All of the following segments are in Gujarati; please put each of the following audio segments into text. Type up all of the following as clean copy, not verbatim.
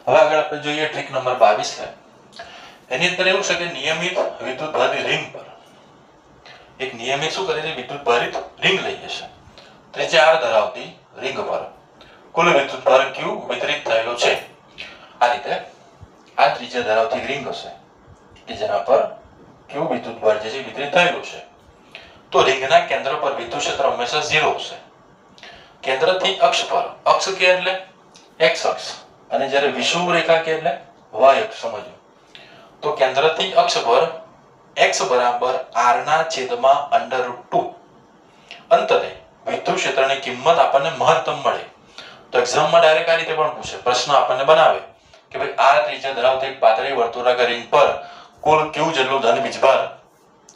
હવે આગળ આપણે જોઈએ ટ્રીક નંબર 22 છે. એની અંદર એવું છે કે નિયમિત વિદ્યુત ભારિત રિંગ પર એક નિયમિત શું કરે છે, વિદ્યુત ભારિત રિંગ લઈએ છે. ત્રિજ્યા r ધરાવતી રિંગ પર કુલ વિદ્યુત ભાર q વિતરિત થયેલો છે. આ રીતે આ ત્રિજ્યા ધરાવતી રિંગ હશે કે જેના પર q વિદ્યુત ભાર જે છે વિતરિત થયેલો છે. તો રિંગના કેન્દ્ર પર વિદ્યુત ક્ષેત્ર હંમેશા 0 હશે. કેન્દ્રથી અક્ષ પર, અક્ષ કે એટલે x અક્ષ, અને જ્યારે વિષુવવ રેખા કે એટલે y અક્ષ. સમજો તો કેન્દ્રથી અક્ષ પર x બરાબર r ના છેદમાં √2 અંતરે વિદ્યુત ક્ષેત્રની કિંમત આપણને મહત્તમ મળે. તો એક્ઝામમાં ડાયરેક્ટ આ રીતે પણ પૂછે, પ્રશ્ન આપણને બનાવે કે ભાઈ આ ત્રિજ્યા ધરાવતી એક પાતળી વર્તુળાકાર રિંગ પર કુલ q જેટલો ધન વીજભાર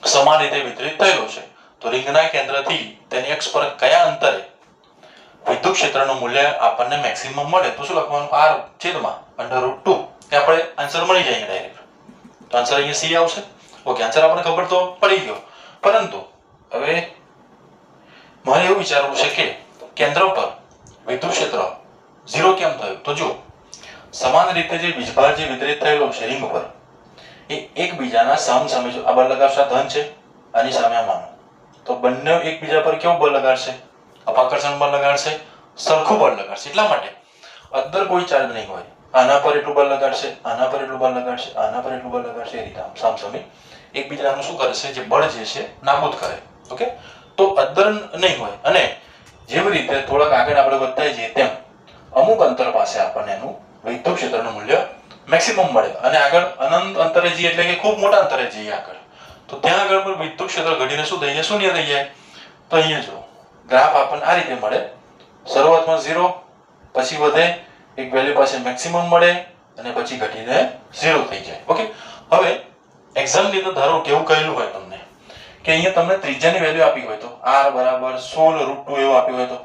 સમાન રીતે વિતરિત થયેલો છે. તો રિંગના કેન્દ્રથી તેની અક્ષ પર કયા અંતરે વિદ્યુત ક્ષેત્રનું મૂલ્ય આપણને મેક્સિમમ મળે, તો શું લખવાનું, r છેદમાં √2. એ આપણે આન્સર મળી જાય ડાયરેક્ટ. તો આન્સર અહીંયા સી આવશે. ઓકે, આન્સર આપણને ખબર તો પડી ગયો. પરંતુ હવે મારે એવું વિચારવું છે કે કેન્દ્ર પર વિદ્યુત ક્ષેત્ર 0 કેમ થયું. તો જો સમાન રીતે જે વીજભાર જે વિતરિત થયેલો છે રિંગ પર એ એકબીજાના સામસામે, જો આ બળ લગાવશે ધન છે, આની સામે આ માનો, તો બંને એકબીજા પર કેવું બળ લગાડશે, અપાકર્ષણ બળ લગાડશે, સરખું બળ લગાડશે. એટલા માટે અંદર કોઈ ચાર્જ નહીં હોય, આના પર એટલું બળ લગાડશે, આના પર એટલું બળ લગાડશે, આના પર એટલું બળ લગાડશે. એ રીતે સામસામે એકબીજાનું શું કરશે, જે બળ જે છે નાબૂદ કરે. ઓકે, તો અંદર નહીં હોય. અને જેવી રીતે થોડાક આગળ આપણે વધતા જઈએ તેમ અમુક અંતર પાસે આપણને એનું વિદ્યુત ક્ષેત્રનું મૂલ્ય મેક્સિમમ મળે. અને આગળ અનંત અંતરે જઈએ એટલે કે ખૂબ મોટા અંતરે જઈએ આગળ, તો ત્યાં આગળ પર વિદ્યુત ક્ષેત્ર ઘટીને શું થઈ જાય, શૂન્ય થઈ જાય. તો અહીંયા જો ગ્રાફ આપણને આ રીતે મળે, શરૂઆતમાં 0, પછી વધે, એક વેલ્યુ પાસે મેક્સિમમ મળે, અને પછી ઘટીને 0 થઈ જાય. ઓકે, હવે એક્ઝામ ની અંદર ધારો કેવું કહેલું હોય તમને કે અહીંયા તમને ત્રિજ્યાની વેલ્યુ આપી હોય, તો r બરાબર 16√2 એવું આપ્યું હોય,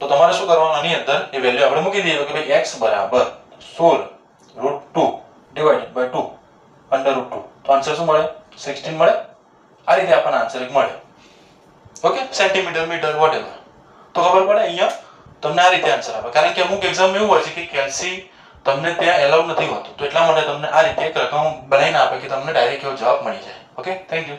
તો તમારે શું કરવાનું, આની અંદર એ વેલ્યુ આપણે મૂકી દઈએ કે ભાઈ x બરાબર 16√2 ડિવાઇડેડ બાય 2 √2. તો આન્સર શું મળે, 16 મળે. આ રીતે આપણને આન્સર એક મળે. Okay, centimetre, metre, whatever. તો ખબર પડે અહીંયા તમને આ રીતે આન્સર આપે. કારણ કે અમુક એક્ઝામ એવું હોય છે કે કેલ્સી તમને ત્યાં એલાઉ નથી હોતું, તો એટલા માટે તમને આ રીતે એક રકમ બનાવીને આપે કે તમને ડાયરેક્ટ એવો જવાબ મળી જાય. Okay, thank you.